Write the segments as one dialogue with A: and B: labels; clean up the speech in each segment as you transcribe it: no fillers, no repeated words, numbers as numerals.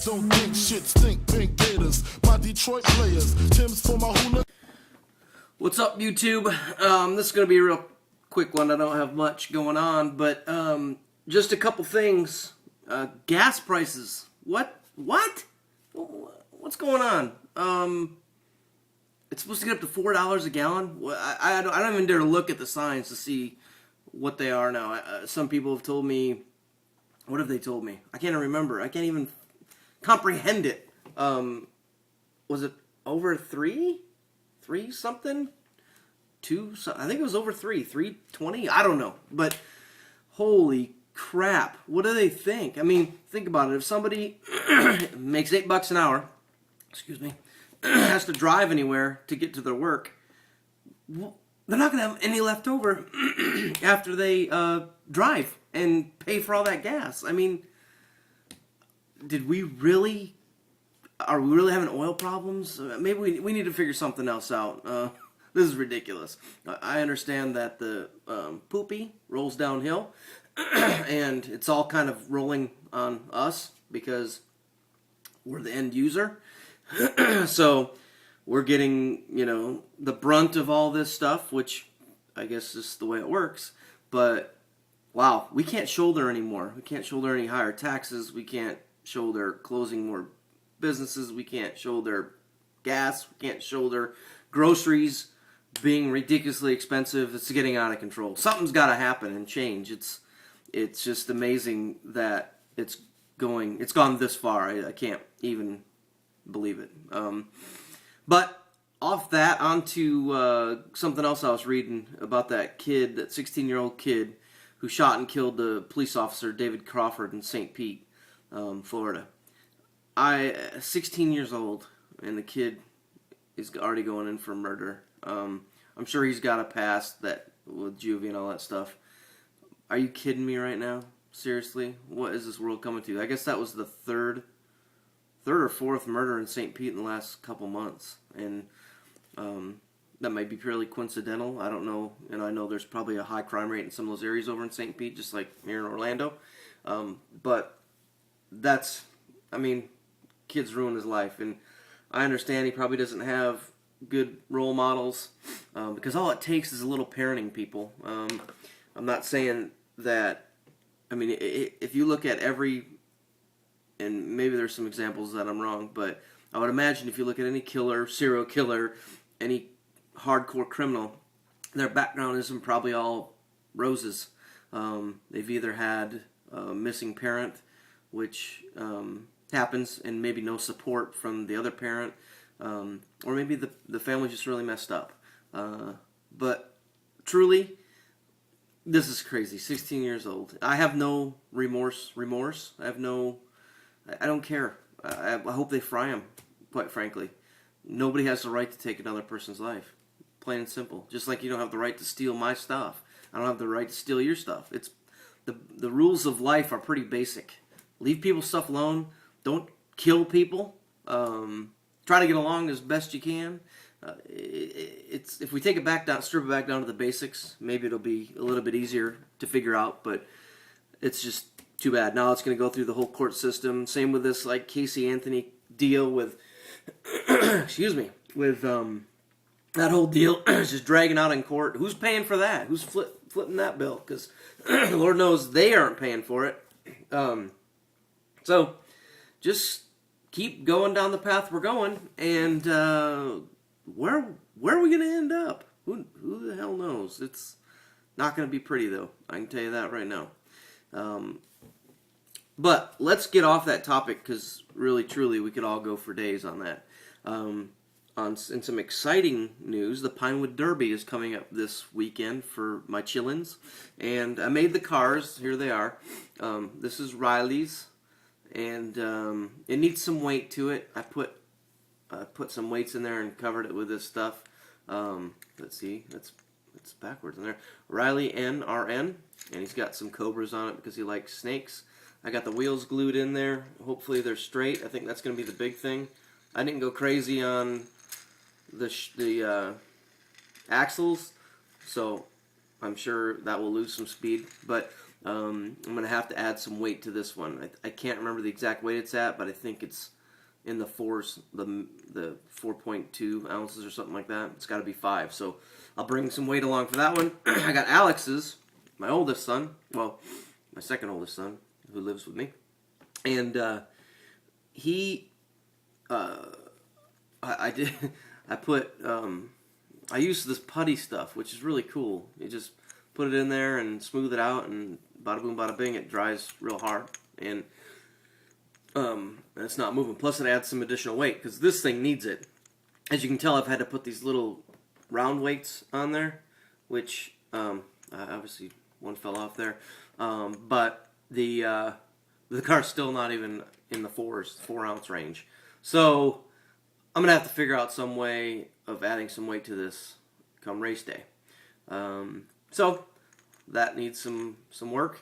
A: don't think shit stink, pink gators. My Detroit players, Tim's for my hula.
B: What's up, YouTube? This is going to be a real quick one. I don't have much going on, but just a couple things. Gas prices. What? What's going on? It's supposed to get up to $4 a gallon. I don't even dare look at the signs to see what they are now. Some people have told me. What have they told me? I can't even remember. I can't even comprehend it. Was it over 3? 3 something? 2? I think it was over 3. 3.20? I don't know. But holy crap. What do they think? I mean, think about it. If somebody makes $8 an hour, excuse me, has to drive anywhere to get to their work, they're not going to have any left over after they drive and pay for all that gas. I mean, are we really having oil problems? Maybe we need to figure something else out. This is ridiculous. I understand that the poopy rolls downhill, and it's all kind of rolling on us because we're the end user. So we're getting, the brunt of all this stuff, which I guess is the way it works. But wow, we can't shoulder anymore. We can't shoulder any higher taxes. We can't shoulder closing more businesses. We can't shoulder gas. We can't shoulder groceries being ridiculously expensive. It's getting out of control. Something's got to happen and change. It's just amazing that it's gone this far. I can't even believe it. But off that, onto something else I was reading about that 16-year-old kid who shot and killed the police officer, David Crawford, in St. Pete, Florida. 16 years old, and the kid is already going in for murder. I'm sure he's got a past that with juvie and all that stuff. Are you kidding me right now? Seriously? What is this world coming to? I guess that was the third or fourth murder in St. Pete in the last couple months, and that might be purely coincidental. I don't know, and I know there's probably a high crime rate in some of those areas over in St. Pete, just like here in Orlando. But kids ruined his life, and I understand he probably doesn't have good role models, because all it takes is a little parenting, people. I'm not saying that. I mean, if you look at and maybe there's some examples that I'm wrong, but I would imagine if you look at any killer, serial killer, any hardcore criminal, their background isn't probably all roses. They've either had a missing parent, which happens, and maybe no support from the other parent, or maybe the family just really messed up. But truly, this is crazy. 16 years old. I have no remorse. I don't care. I hope they fry him, quite frankly. Nobody has the right to take another person's life. Plain and simple. Just like you don't have the right to steal my stuff. I don't have the right to steal your stuff. It's the rules of life are pretty basic. Leave people's stuff alone. Don't kill people. Try to get along as best you can. If we take it back down, strip it back down to the basics, maybe it'll be a little bit easier to figure out, but it's just too bad. Now it's going to go through the whole court system. Same with this Casey Anthony deal with, excuse me, with that whole deal is just dragging out in court. Who's paying for that? Who's flipping that bill? Because Lord knows they aren't paying for it. So just keep going down the path we're going, and where are we going to end up? Who the hell knows? It's not going to be pretty, though. I can tell you that right now. But let's get off that topic, because really, truly, we could all go for days on that. In some exciting news, the Pinewood Derby is coming up this weekend for my chillins, and I made the cars. Here they are. This is Riley's, and it needs some weight to it. I put some weights in there and covered it with this stuff. Let's see, it's backwards in there. Riley NRN, and he's got some cobras on it because he likes snakes. I got the wheels glued in there. Hopefully they're straight. I think that's going to be the big thing. I didn't go crazy on the axles, so I'm sure that will lose some speed. But I'm going to have to add some weight to this one. I can't remember the exact weight it's at, but I think it's in the 4s, the 4.2 ounces or something like that. It's got to be 5. So I'll bring some weight along for that one. I got Alex's, my oldest son, well, my second oldest son, who lives with me. And I used this putty stuff, which is really cool. You just put it in there and smooth it out, and bada boom, bada bing, it dries real hard, and it's not moving. Plus, it adds some additional weight because this thing needs it. As you can tell, I've had to put these little round weights on there, which obviously one fell off there, but the car's still not even in the 4-ounce range. So I'm gonna have to figure out some way of adding some weight to this come race day. So that needs some work.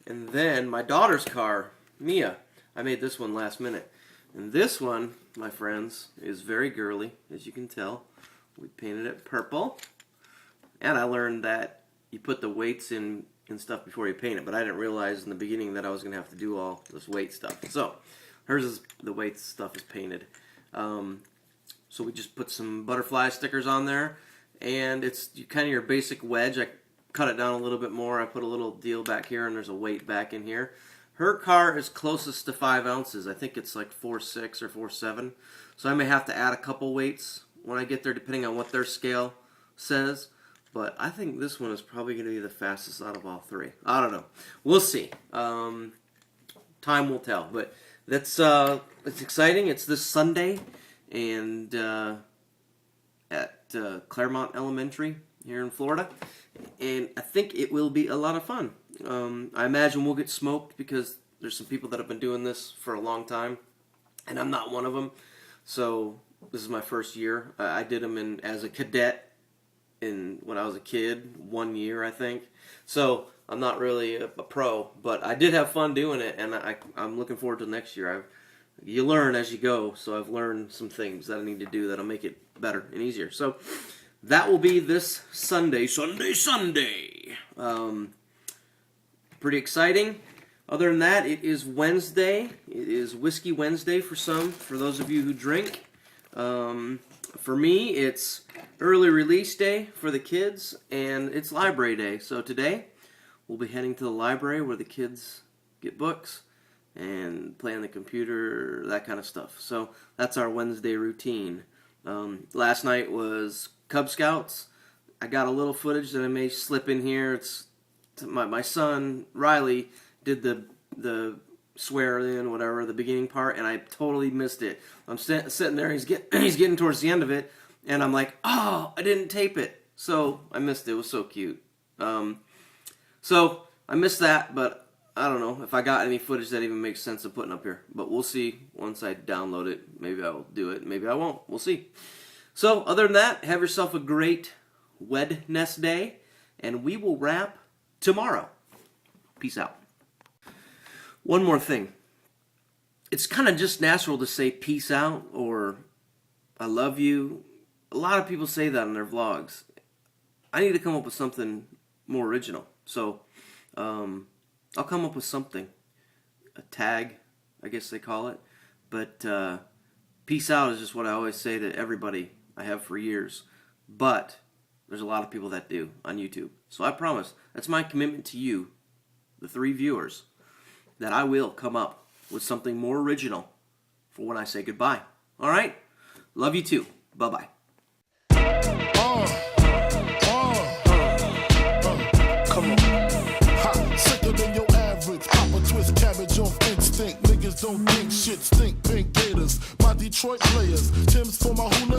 B: And then my daughter's car, Mia, I made this one last minute. And this one, my friends, is very girly, as you can tell. We painted it purple. And I learned that you put the weights in stuff before you paint it, but I didn't realize in the beginning that I was going to have to do all this weight stuff. So hers is, the weight stuff is painted. So we just put some butterfly stickers on there, and it's kind of your basic wedge. I cut it down a little bit more. I put a little deal back here, and there's a weight back in here. Her car is closest to 5 ounces. I think it's like 4.6 or 4.7. So I may have to add a couple weights when I get there, depending on what their scale says. But I think this one is probably going to be the fastest out of all 3. I don't know. We'll see. Time will tell. But that's it's exciting. It's this Sunday, and at Claremont Elementary here in Florida, and I think it will be a lot of fun. I imagine we'll get smoked because there's some people that have been doing this for a long time, and I'm not one of them. So this is my first year. I did them as a cadet when I was a kid, 1 year I think. So I'm not really a pro, but I did have fun doing it, and I'm looking forward to next year. You learn as you go, so I've learned some things that I need to do that'll make it better and easier. So that will be this Sunday. Pretty exciting. Other than that, it is Wednesday. It is Whiskey Wednesday for some, for those of you who drink. For me, it's early release day for the kids, and it's library day. So today, we'll be heading to the library where the kids get books and play on the computer, that kind of stuff. So that's our Wednesday routine. Last night was Cub Scouts. I got a little footage that I may slip in here. It's my son Riley did the swear in, whatever, the beginning part, and I totally missed it. I'm sitting there, he's getting towards the end of it, and I'm like, oh, I didn't tape it, so I missed it. It was so cute. So I missed that, but I don't know if I got any footage that even makes sense of putting up here. But we'll see once I download it. Maybe I'll do it, maybe I won't. We'll see. So other than that, have yourself a great Wednesday, and we will wrap tomorrow. Peace out. One more thing. It's kind of just natural to say peace out or I love you. A lot of people say that in their vlogs. I need to come up with something more original. So I'll come up with something. A tag, I guess they call it. But peace out is just what I always say to everybody. I have for years. But there's a lot of people that do on YouTube. So I promise, that's my commitment to you, the 3 viewers, that I will come up with something more original for when I say goodbye. All right? Love you too. Bye-bye.
A: Come on. Hot, sicker than your average. Papa twist cabbage off instinct. Niggas don't think shit stink. Pink Gators, my Detroit players. Tim's for my hula.